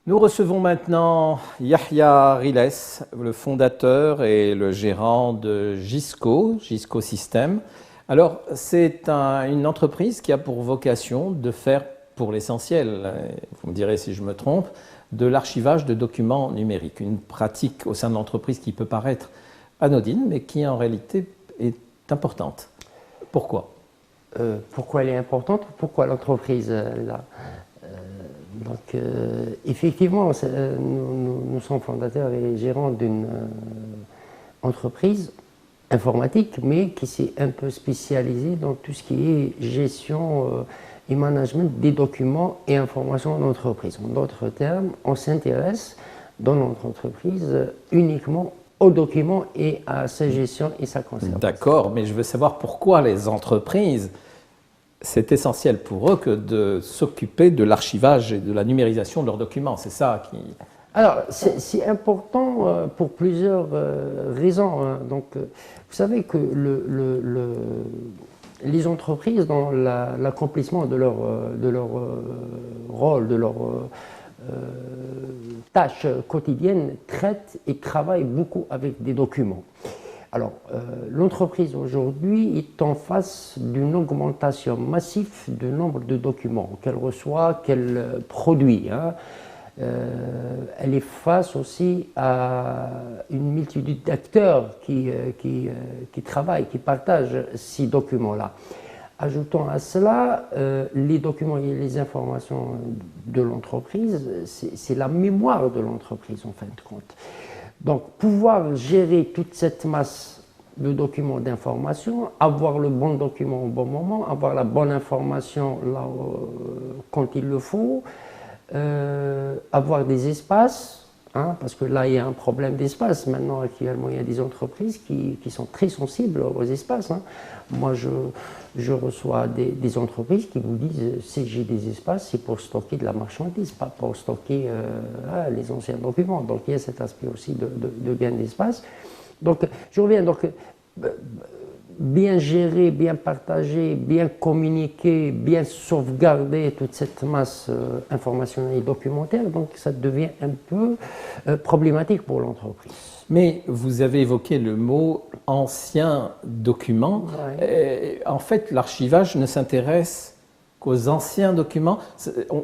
Nous recevons maintenant Yahya Riles, le fondateur et le gérant de Gisco System. Alors, c'est une entreprise qui a pour vocation de faire, pour l'essentiel, vous me direz si je me trompe, de l'archivage de documents numériques. Une pratique au sein de l'entreprise qui peut paraître anodine, mais qui en réalité est importante. Pourquoi ? Pourquoi elle est importante? Pourquoi l'entreprise là? Effectivement, nous sommes fondateurs et gérants d'une entreprise informatique, mais qui s'est un peu spécialisée dans tout ce qui est gestion et management des documents et informations d'entreprise. En d'autres termes, on s'intéresse dans notre entreprise uniquement aux documents et à sa gestion et sa conservation. D'accord, mais je veux savoir pourquoi les entreprises, c'est essentiel pour eux que de s'occuper de l'archivage et de la numérisation de leurs documents. C'est ça qui... Alors, c'est important pour plusieurs raisons. Hein. Donc, vous savez que les entreprises, dans l'accomplissement de leur rôle, de leur tâches quotidiennes, traitent et travaillent beaucoup avec des documents. Alors, l'entreprise aujourd'hui est en face d'une augmentation massive du nombre de documents qu'elle reçoit, qu'elle produit. Hein. Elle est face aussi à une multitude d'acteurs qui travaillent, qui partagent ces documents-là. Ajoutons à cela les documents et les informations de l'entreprise, c'est la mémoire de l'entreprise en fin de compte. Donc, pouvoir gérer toute cette masse de documents d'information, avoir le bon document au bon moment, avoir la bonne information là quand il le faut, avoir des espaces, hein, parce que là il y a un problème d'espace. Maintenant, actuellement, il y a des entreprises qui sont très sensibles aux espaces. Hein. Moi, je reçois des entreprises qui vous disent si j'ai des espaces, c'est pour stocker de la marchandise, pas pour stocker les anciens documents. Donc il y a cet aspect aussi de gain d'espace. Donc je reviens, donc bien gérer, bien partager, bien communiquer, bien sauvegarder toute cette masse informationnelle et documentaire, donc ça devient un peu problématique pour l'entreprise. Mais vous avez évoqué le mot ancien document. Ouais. En fait, l'archivage ne s'intéresse qu'aux anciens documents,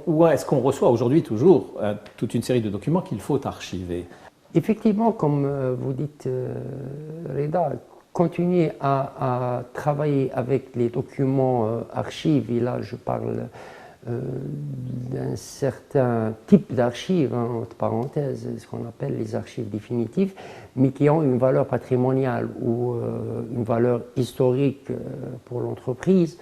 ou est-ce qu'on reçoit aujourd'hui toujours toute une série de documents qu'il faut archiver? Effectivement, comme vous dites, Reda, continuer à travailler avec les documents archives, et là je parle d'un certain type d'archives, hein, entre parenthèses, ce qu'on appelle les archives définitives, mais qui ont une valeur patrimoniale ou une valeur historique pour l'entreprise,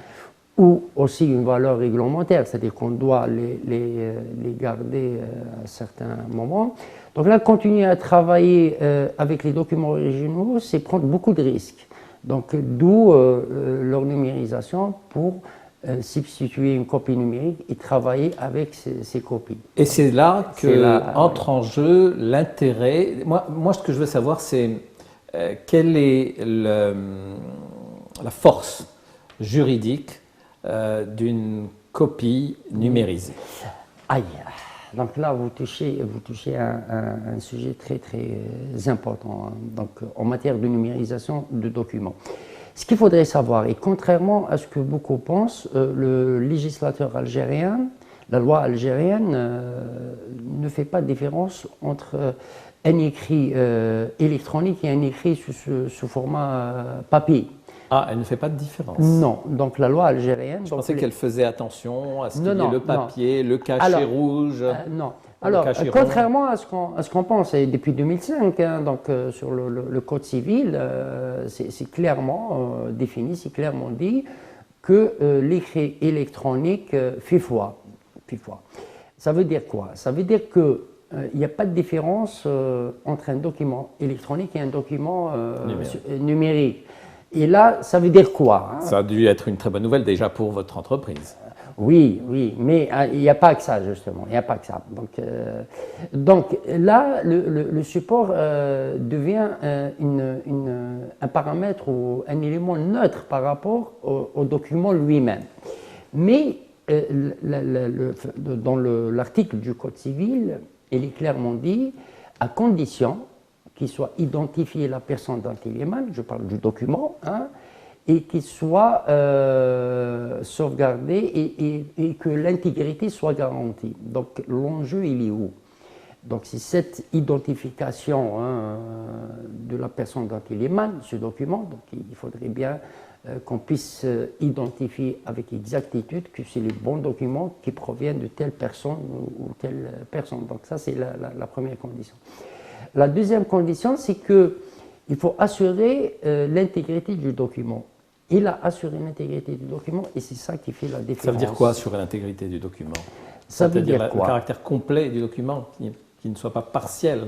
ou aussi une valeur réglementaire, c'est-à-dire qu'on doit les garder à certains moments. Donc là, continuer à travailler avec les documents originaux, c'est prendre beaucoup de risques. Donc d'où leur numérisation pour substituer une copie numérique et travailler avec ces copies. Et c'est là qu'entre en jeu l'intérêt. Moi, ce que je veux savoir, c'est quelle est la force juridique d'une copie numérisée. Aïe. Donc là, vous touchez à un sujet très très important, hein. Donc, en matière de numérisation de documents. Ce qu'il faudrait savoir, et contrairement à ce que beaucoup pensent, le législateur algérien, la loi algérienne, ne fait pas de différence entre un écrit électronique et un écrit sous format papier. Ah, elle ne fait pas de différence. Non, donc la loi algérienne... Je pensais qu'elle faisait attention à ce qu'il y ait le papier, le cachet rouge. Non. Alors, contrairement à ce qu'on pense, et depuis 2005, hein, donc, sur le Code civil, c'est clairement défini, c'est clairement dit que l'écrit électronique fait foi. Ça veut dire quoi? Ça veut dire qu'il n'y a pas de différence entre un document électronique et un document numérique. Et là, ça veut dire quoi, hein? Ça a dû être une très bonne nouvelle déjà pour votre entreprise. Oui, mais il n'y a pas que ça, justement. Il n'y a pas que ça. Donc là, le support devient un paramètre ou un élément neutre par rapport au document lui-même. Mais dans l'article du Code civil, il est clairement dit, à condition qu'il soit identifié la personne dont il émane, je parle du document, hein, et qu'il soit sauvegardé et que l'intégrité soit garantie. Donc l'enjeu, il est où? Donc c'est cette identification hein, de la personne dont il émane, ce document, donc il faudrait bien qu'on puisse identifier avec exactitude que c'est le bon document qui provient de telle personne ou telle personne. Donc ça, c'est la première condition. La deuxième condition, c'est qu'il faut assurer l'intégrité du document. Il a assuré l'intégrité du document et c'est ça qui fait la différence. Ça veut dire quoi, assurer l'intégrité du document? Ça veut dire le caractère complet du document, qui ne soit pas partiel.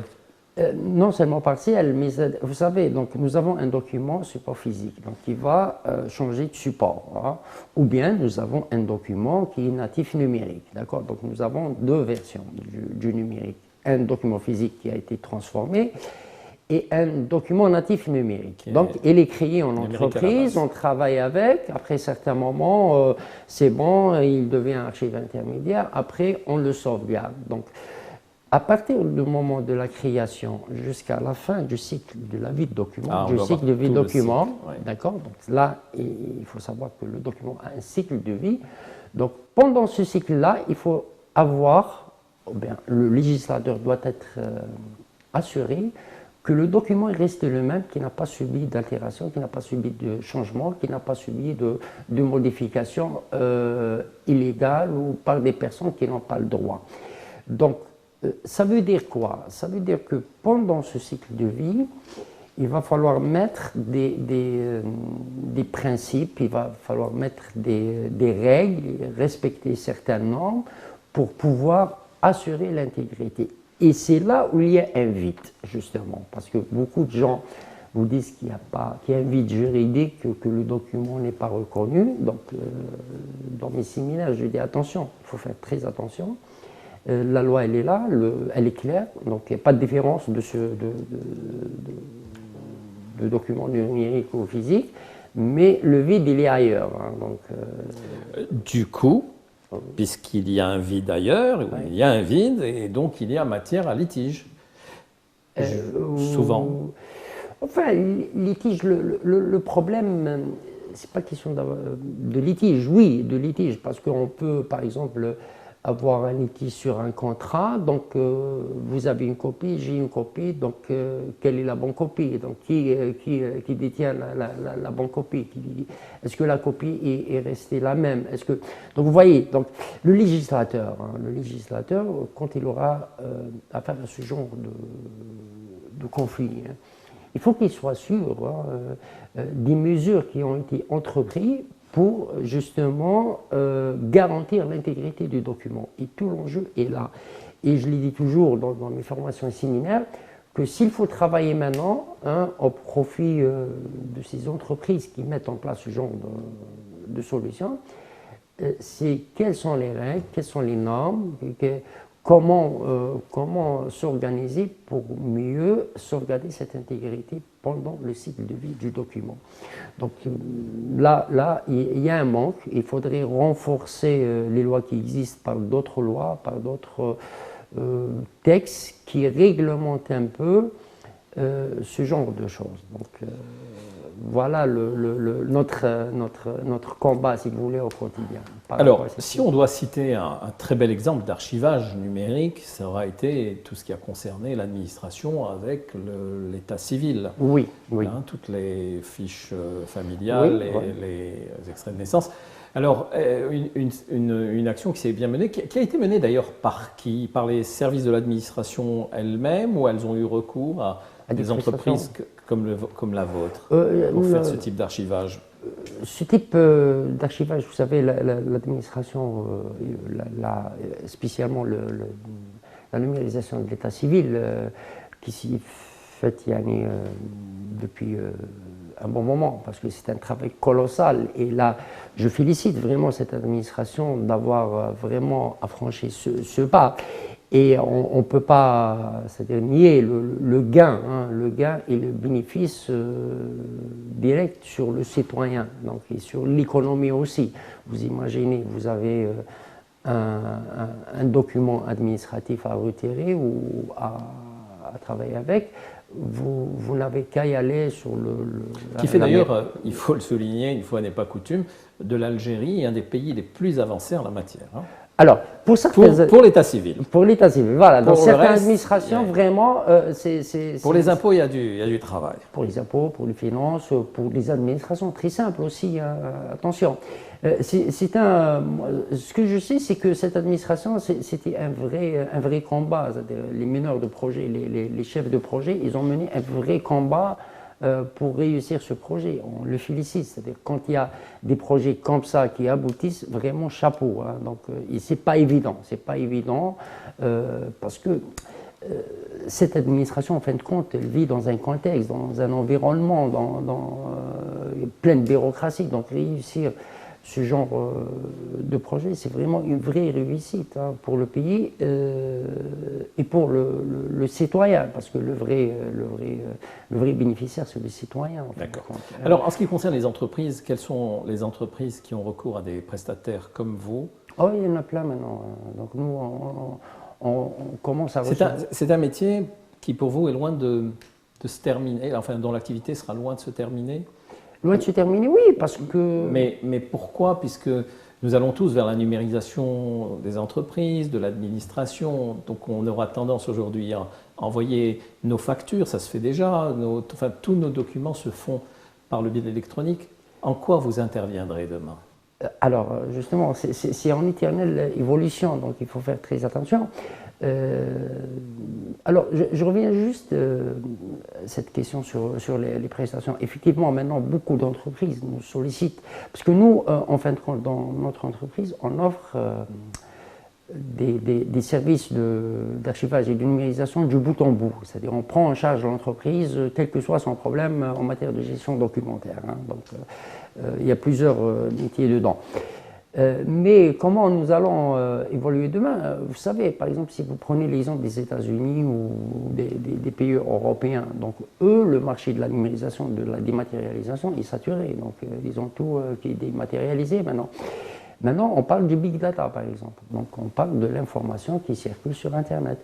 Non seulement partiel, mais vous savez, donc nous avons un document support physique, donc qui va changer de support, hein, ou bien nous avons un document qui est natif numérique, d'accord. Donc nous avons deux versions du numérique, un document physique qui a été transformé et un document natif numérique. Donc il est créé en entreprise, on travaille avec, après certains moments, c'est bon, il devient archive intermédiaire, après on le sauvegarde. Donc à partir du moment de la création jusqu'à la fin du cycle de la vie de document, du cycle de vie de document, ouais. D'accord. Donc là, il faut savoir que le document a un cycle de vie. Donc pendant ce cycle-là, il faut avoir, bien, le législateur doit être assuré que le document reste le même, qui n'a pas subi d'altération, qui n'a pas subi de changement, qui n'a pas subi de modification illégale ou par des personnes qui n'ont pas le droit. Donc ça veut dire quoi? Ça veut dire que pendant ce cycle de vie, il va falloir mettre des principes, il va falloir mettre des règles, respecter certaines normes pour pouvoir assurer l'intégrité. Et c'est là où il y a un vide, justement, parce que beaucoup de gens vous disent qu'il y a un vide juridique, que le document n'est pas reconnu. Donc, dans mes séminaires, je dis attention, il faut faire très attention. La loi, elle est là, elle est claire, donc il n'y a pas de différence de document numérique ou physique, mais le vide, il est ailleurs. Hein, donc, Du coup, puisqu'il y a un vide ailleurs, ouais. Il y a un vide, et donc il y a matière à litige. Souvent. Enfin, litige, le problème, c'est pas question de litige, oui, de litige, parce qu'on peut, par exemple, avoir un litige sur un contrat, donc vous avez une copie, j'ai une copie, donc quelle est la bonne copie? Donc qui détient la bonne copie? Est-ce que la copie est restée la même? Donc vous voyez, donc, le législateur, quand il aura affaire à ce genre de conflit, hein, il faut qu'il soit sûr des mesures qui ont été entreprises pour justement garantir l'intégrité du document. Et tout l'enjeu est là. Et je l'ai dit toujours dans mes formations et séminaires, que s'il faut travailler maintenant hein, au profit de ces entreprises qui mettent en place ce genre de solutions, c'est quelles sont les règles, quelles sont les normes, comment s'organiser pour mieux sauvegarder cette intégrité pendant le cycle de vie du document. Donc là, il y a un manque. Il faudrait renforcer les lois qui existent par d'autres lois, par d'autres textes qui réglementent un peu ce genre de choses. Donc voilà notre combat, si vous voulez, au quotidien. Alors, si on doit citer un très bel exemple d'archivage numérique, ça aura été tout ce qui a concerné l'administration avec l'état civil. Oui, oui. Hein, toutes les fiches familiales, oui, les extraits de naissance. Alors, une action qui s'est bien menée, qui a été menée d'ailleurs par qui? Par les services de l'administration elle-même, ou elles ont eu recours à des entreprises comme la vôtre pour faire ce type d'archivage? Ce type d'archivage, vous savez, l'administration, spécialement la numérisation de l'état civil, qui s'y fait depuis un bon moment, parce que c'est un travail colossal. Et là, je félicite vraiment cette administration d'avoir vraiment affranchi ce pas. Et on ne peut pas, c'est-à-dire nier le gain, hein, le gain et le bénéfice direct sur le citoyen, donc, et sur l'économie aussi. Vous imaginez, vous avez un document administratif à retirer ou à travailler avec, vous n'avez qu'à y aller sur Qui fait d'ailleurs, il faut le souligner, une fois n'est pas coutume, de l'Algérie un des pays les plus avancés en la matière. Hein. Alors, pour l'état civil. Pour l'état civil, voilà. Dans certaines administrations, yeah. Vraiment, Pour les impôts, il y a du travail. Pour les impôts, pour les finances, pour les administrations, très simple aussi, hein, attention. Ce que je sais, c'est que cette administration, c'était un vrai combat. Les meneurs de projet, les chefs de projet, ils ont mené un vrai combat pour réussir ce projet. On le félicite. C'est-à-dire quand il y a des projets comme ça qui aboutissent, vraiment chapeau. Hein. Donc, c'est pas évident. C'est pas évident parce que cette administration, en fin de compte, elle vit dans un contexte, dans un environnement, dans plein de bureaucratie. Donc, réussir ce genre de projet, c'est vraiment une vraie réussite hein, pour le pays et pour le citoyen, parce que le vrai bénéficiaire, c'est le citoyen. D'accord. Alors, en ce qui concerne les entreprises, quelles sont les entreprises qui ont recours à des prestataires comme vous? Oh, il y en a plein maintenant. Donc, nous, on commence à rechercher. C'est un métier qui, pour vous, est loin de se terminer, enfin, dont l'activité sera loin de se terminer? Loin de se terminer, oui, parce que... Mais pourquoi? Puisque nous allons tous vers la numérisation des entreprises, de l'administration, donc on aura tendance aujourd'hui à envoyer nos factures, ça se fait déjà, tous nos documents se font par le biais électronique. En quoi vous interviendrez demain? Alors, justement, c'est en éternelle évolution, donc il faut faire très attention. Alors, je reviens juste à cette question sur les prestations. Effectivement, maintenant, beaucoup d'entreprises nous sollicitent, parce que nous, en fin de compte, dans notre entreprise, on offre des services d'archivage et de numérisation du bout en bout. C'est-à-dire, on prend en charge l'entreprise, quel que soit son problème en matière de gestion documentaire. Hein. Donc, il y a plusieurs métiers dedans. Mais comment nous allons évoluer demain? Vous savez, par exemple, si vous prenez l'exemple des États-Unis ou des pays européens, donc eux, le marché de la numérisation, de la dématérialisation est saturé. Donc ils ont tout qui est dématérialisé maintenant. Maintenant, on parle du big data, par exemple. Donc on parle de l'information qui circule sur Internet.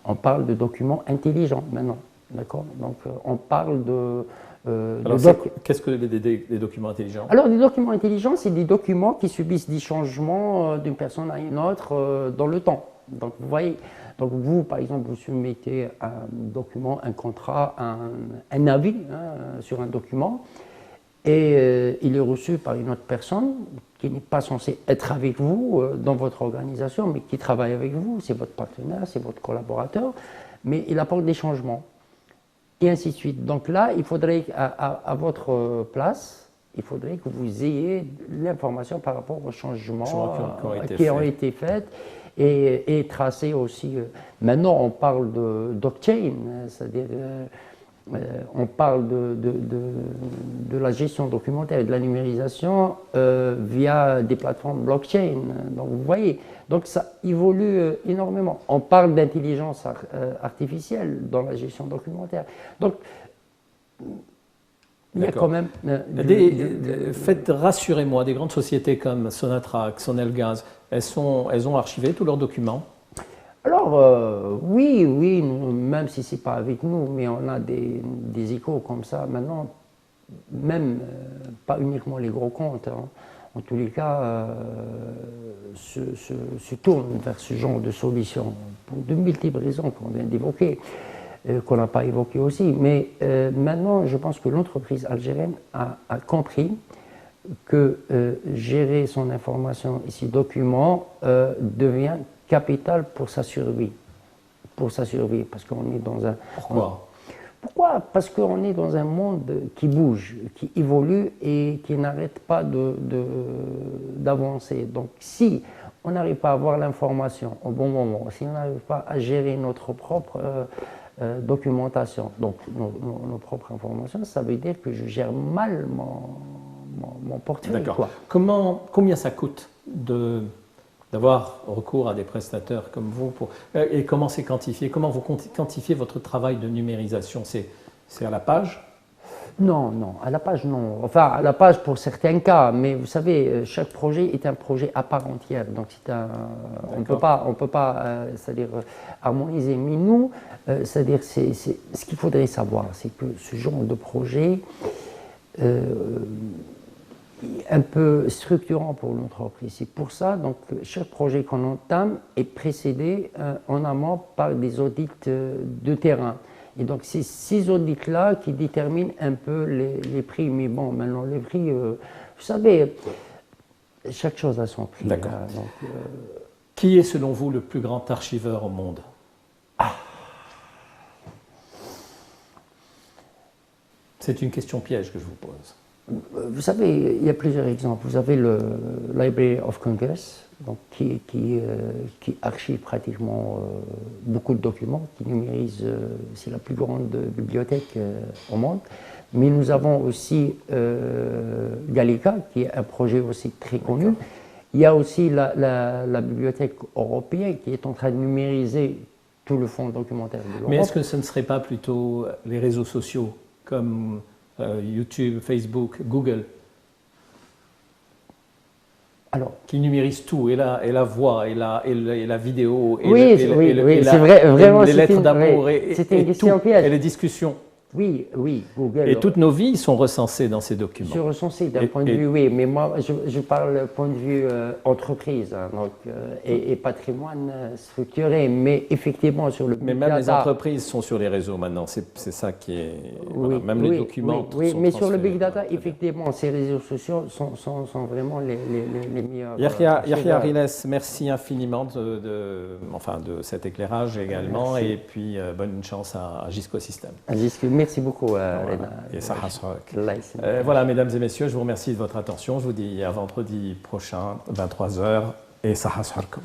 On parle de documents intelligents maintenant. D'accord? Donc on parle de... Alors, qu'est-ce que des documents intelligents? Alors, des documents intelligents, c'est des documents qui subissent des changements d'une personne à une autre dans le temps. Donc, vous voyez, donc vous, par exemple, vous soumettez un document, un contrat, un avis hein, sur un document, et il est reçu par une autre personne qui n'est pas censée être avec vous dans votre organisation, mais qui travaille avec vous, c'est votre partenaire, c'est votre collaborateur, mais il apporte des changements. Et ainsi de suite. Donc là, il faudrait, à votre place, il faudrait que vous ayez l'information par rapport aux changements qui ont été faits et tracés aussi. Maintenant, on parle de blockchain, c'est-à-dire on parle de la gestion documentaire et de la numérisation via des plateformes blockchain. Donc vous voyez, donc ça évolue énormément. On parle d'intelligence artificielle dans la gestion documentaire. Donc il y a quand même... rassurez-moi, des grandes sociétés comme Sonatrach, Sonelgaz, elles ont archivé tous leurs documents? Alors, oui, même si ce n'est pas avec nous, mais on a des échos comme ça. Maintenant, même pas uniquement les gros comptes, hein, en tous les cas, se tournent vers ce genre de solution pour de multiples raisons qu'on vient d'évoquer, qu'on n'a pas évoquées aussi. Mais maintenant, je pense que l'entreprise algérienne a compris que gérer son information et ses documents devient capital pour sa survie. Parce qu'on est dans un... Pourquoi? Parce qu'on est dans un monde qui bouge, qui évolue et qui n'arrête pas d'avancer. Donc si on n'arrive pas à avoir l'information au bon moment, si on n'arrive pas à gérer notre propre documentation, donc nos propres informations, ça veut dire que je gère mal mon portefeuille. D'accord. Combien ça coûte d'avoir recours à des prestataires comme vous et comment c'est quantifié? Comment vous quantifiez votre travail de numérisation? C'est à la page? Non, non, à la page, non. Enfin, à la page pour certains cas, mais vous savez, chaque projet est un projet à part entière. Donc, on ne peut pas c'est-à-dire, harmoniser. Mais nous, c'est-à-dire, ce qu'il faudrait savoir, c'est que ce genre de projet est un peu structurant pour l'entreprise. C'est pour ça, donc, chaque projet qu'on entame est précédé en amont par des audits de terrain. Et donc, c'est ces audits-là qui déterminent un peu les prix. Mais bon, maintenant, les prix, vous savez, chaque chose a son prix. D'accord. Qui est, selon vous, le plus grand archiveur au monde? C'est une question piège que je vous pose. Vous savez, il y a plusieurs exemples. Vous avez le Library of Congress, donc qui archive pratiquement beaucoup de documents, qui numérise, c'est la plus grande bibliothèque au monde. Mais nous avons aussi Gallica, qui est un projet aussi très connu. Il y a aussi la bibliothèque européenne qui est en train de numériser tout le fonds documentaire de l'Europe. Mais est-ce que ce ne serait pas plutôt les réseaux sociaux comme YouTube, Facebook, Google, alors, qui numérisent tout, et la voix, et la vidéo, et, oui, c'est vrai, vraiment, les lettres d'amour, c'était une question piège. Et les discussions. Oui, Google. Et toutes nos vies sont recensées dans ces documents. Sont recensées d'un point de vue, oui, mais moi je parle point de vue entreprise, hein, donc, et patrimoine structuré, mais effectivement sur le big data. Mais même les entreprises sont sur les réseaux maintenant, c'est ça qui est. Voilà, même les documents. Oui, mais sur le big data, effectivement, ces réseaux sociaux sont vraiment les meilleurs. Yahya Riles, merci infiniment de cet éclairage également, merci. Et puis bonne chance à Gisco System. Merci beaucoup, Rena. Et ça voilà, mesdames et messieurs, je vous remercie de votre attention. Je vous dis à vendredi prochain, 23h, et Saha Sarkom.